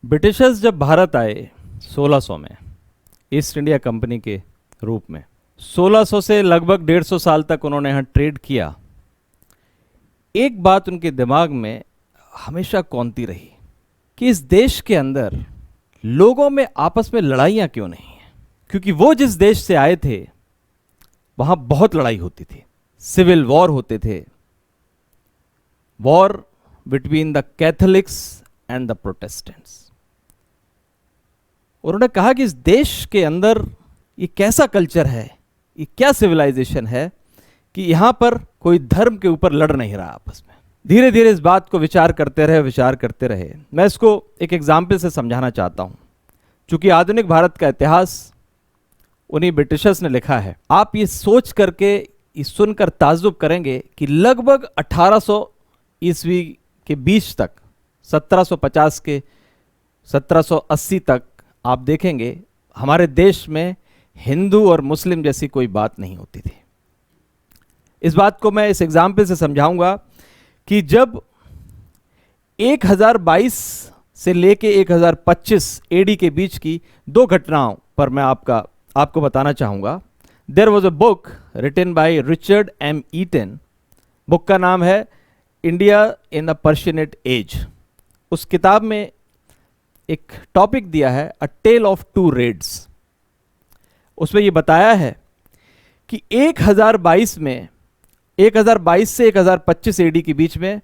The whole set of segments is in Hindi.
ब्रिटिशर्स जब भारत आए 1600 में ईस्ट इंडिया कंपनी के रूप में 1600 से लगभग 150 साल तक उन्होंने यहाँ ट्रेड किया। एक बात उनके दिमाग में हमेशा कौंती रही कि इस देश के अंदर लोगों में आपस में लड़ाइयाँ क्यों नहीं हैं। क्योंकि वो जिस देश से आए थे वहाँ बहुत लड़ाई होती थी, सिविल वॉर होते थे, war between the Catholics and the Protestants. उन्होंने कहा कि इस देश के अंदर ये कैसा कल्चर है, ये क्या सिविलाइजेशन है कि यहाँ पर कोई धर्म के ऊपर लड़ नहीं रहा आपस में। धीरे धीरे इस बात को विचार करते रहे। मैं इसको एक एग्जाम्पल से समझाना चाहता हूँ। चूंकि आधुनिक भारत का इतिहास उन्हीं ब्रिटिशर्स ने लिखा है। आप ये सोच करके ये सुनकर ताज्जुब करेंगे कि लगभग 1800 ईस्वी के बीच तक 1750 के 1780 तक आप देखेंगे हमारे देश में हिंदू और मुस्लिम जैसी कोई बात नहीं होती थी। इस बात को मैं इस एग्जाम्पल से समझाऊंगा कि जब 1022 से लेके 1025 एडी के बीच की दो घटनाओं पर मैं आपको बताना चाहूंगा। There was a book written by Richard M Eaton. Book का नाम है India in the persianate age. उस किताब में एक टॉपिक दिया है a tale of two raids. उसमें यह बताया है कि 1022 से 1025 एडी के बीच में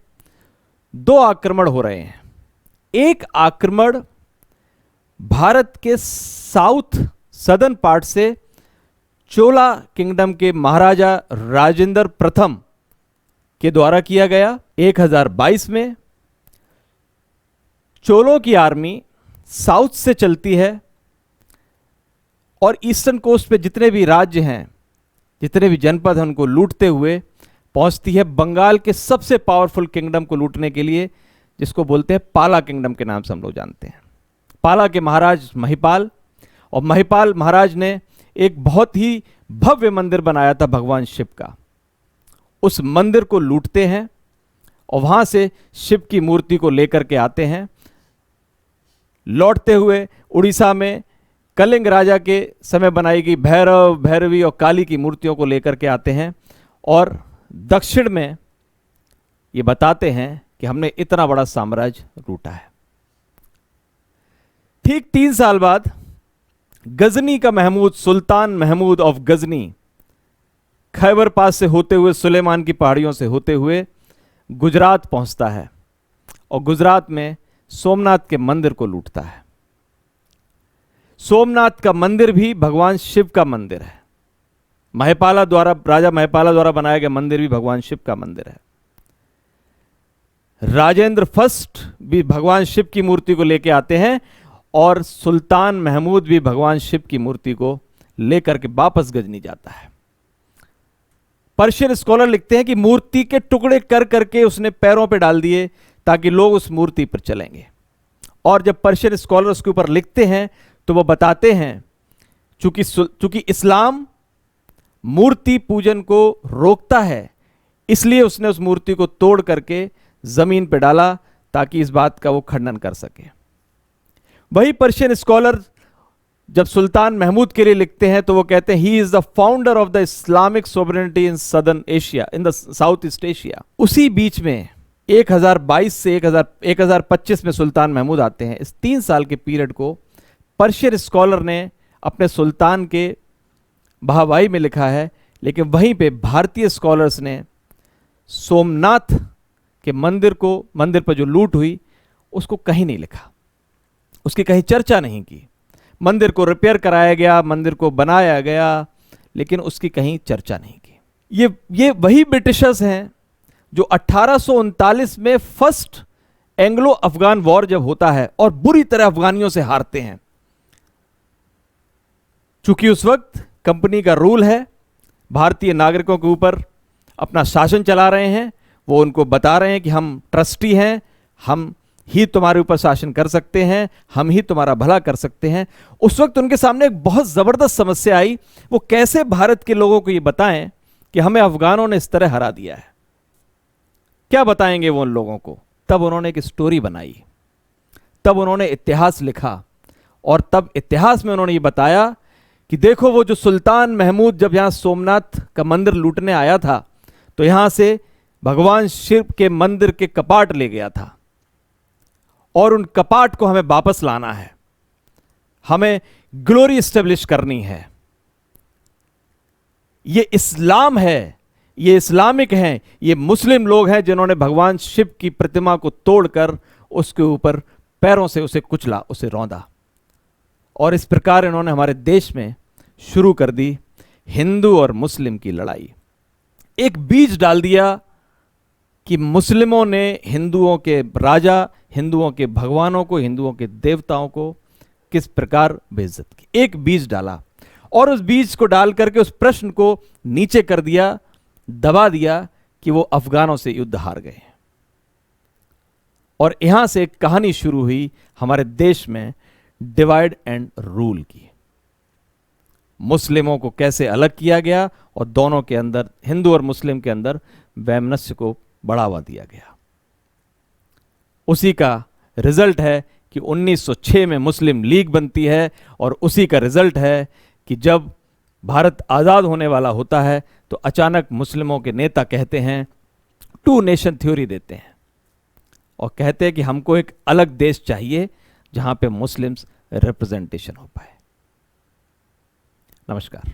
दो आक्रमण हो रहे हैं। एक आक्रमण भारत के साउथ सदर्न पार्ट से चोला किंगडम के महाराजा राजेंद्र प्रथम के द्वारा किया गया। 1022 में चोलों की आर्मी साउथ से चलती है और ईस्टर्न कोस्ट पे जितने भी राज्य हैं, जितने भी जनपद हैं, उनको लूटते हुए पहुंचती है बंगाल के सबसे पावरफुल किंगडम को लूटने के लिए, जिसको बोलते हैं पाला किंगडम के नाम से हम लोग जानते हैं। पाला के महाराज महिपाल, और महिपाल महाराज ने एक बहुत ही भव्य मंदिर बनाया था भगवान शिव का। उस मंदिर को लूटते हैं और वहां से शिव की मूर्ति को लेकर के आते हैं। लौटते हुए उड़ीसा में कलिंग राजा के समय बनाई गई भैरव, भैरवी और काली की मूर्तियों को लेकर के आते हैं और दक्षिण में ये बताते हैं कि हमने इतना बड़ा साम्राज्य लूटा है। ठीक 3 साल बाद गजनी का महमूद, सुल्तान महमूद ऑफ गजनी, खैबर पास से होते हुए, सुलेमान की पहाड़ियों से होते हुए गुजरात पहुंचता है और गुजरात में सोमनाथ के मंदिर को लूटता है। सोमनाथ का मंदिर भी भगवान शिव का मंदिर है। राजा महिपाला द्वारा बनाया गया मंदिर भी भगवान शिव का मंदिर है। राजेंद्र फर्स्ट भी भगवान शिव की मूर्ति को लेकर आते हैं और सुल्तान महमूद भी भगवान शिव की मूर्ति को लेकर के वापस गजनी जाता है। पर्शियन स्कॉलर लिखते हैं कि मूर्ति के टुकड़े कर करके उसने पैरों पे डाल दिए ताकि लोग उस मूर्ति पर चलेंगे। और जब पर्शियन स्कॉलर उसके ऊपर लिखते हैं तो वो बताते हैं चूंकि इस्लाम मूर्ति पूजन को रोकता है, इसलिए उसने उस मूर्ति को तोड़ करके जमीन पर डाला ताकि इस बात का वो खंडन कर सके। वही पर्शियन स्कॉलर जब सुल्तान महमूद के लिए लिखते हैं तो वो कहते हैं he is the founder of the Islamic sovereignty in southern Asia, in the south east Asia. उसी बीच में 1022 से 1025 में सुल्तान महमूद आते हैं। इस 3 साल के पीरियड को पर्शियन स्कॉलर ने अपने सुल्तान के बहावाई में लिखा है, लेकिन वहीं पे भारतीय स्कॉलर्स ने सोमनाथ के मंदिर पर जो लूट हुई उसको कहीं नहीं लिखा, उसकी कहीं चर्चा नहीं की। मंदिर को रिपेयर कराया गया, मंदिर को बनाया गया, लेकिन उसकी कहीं चर्चा नहीं की। ये वही ब्रिटिशर्स हैं जो 1839 में फर्स्ट एंग्लो अफगान वॉर जब होता है और बुरी तरह अफगानियों से हारते हैं। चूंकि उस वक्त कंपनी का रूल है, भारतीय नागरिकों के ऊपर अपना शासन चला रहे हैं, वो उनको बता रहे हैं कि हम ट्रस्टी हैं, हम ही तुम्हारे ऊपर शासन कर सकते हैं, हम ही तुम्हारा भला कर सकते हैं। उस वक्त उनके सामने एक बहुत जबरदस्त समस्या आई, वो कैसे भारत के लोगों को ये बताएं कि हमें अफगानों ने इस तरह हरा दिया है। क्या बताएंगे वो उन लोगों को? तब उन्होंने एक स्टोरी बनाई। तब उन्होंने इतिहास लिखा और तब इतिहास में उन्होंने ये बताया कि देखो वो जो सुल्तान महमूद जब यहां सोमनाथ का मंदिर लूटने आया था तो यहां से भगवान शिव के मंदिर के कपाट ले गया था और उन कपाट को हमें वापस लाना है, हमें ग्लोरी एस्टेब्लिश करनी है। ये इस्लाम है, ये इस्लामिक हैं, ये मुस्लिम लोग हैं जिन्होंने भगवान शिव की प्रतिमा को तोड़कर उसके ऊपर पैरों से उसे कुचला, उसे रौंदा। और इस प्रकार इन्होंने हमारे देश में शुरू कर दी हिंदू और मुस्लिम की लड़ाई। एक बीज डाल दिया कि मुस्लिमों ने हिंदुओं के राजा, हिंदुओं के भगवानों को, हिंदुओं के देवताओं को किस प्रकार बेइज्जत की। एक बीज डाला और उस बीज को डाल करके उस प्रश्न को नीचे कर दिया, दबा दिया कि वो अफगानों से युद्ध हार गए। और यहां से एक कहानी शुरू हुई हमारे देश में डिवाइड एंड रूल की। मुस्लिमों को कैसे अलग किया गया और दोनों के अंदर, हिंदू और मुस्लिम के अंदर, वैमनस्य को बढ़ावा दिया गया। उसी का रिजल्ट है कि 1906 में मुस्लिम लीग बनती है और उसी का रिजल्ट है कि जब भारत आज़ाद होने वाला होता है तो अचानक मुस्लिमों के नेता कहते हैं, टू नेशन थ्योरी देते हैं और कहते हैं कि हमको एक अलग देश चाहिए जहां पे मुस्लिम्स रिप्रेजेंटेशन हो पाए। नमस्कार।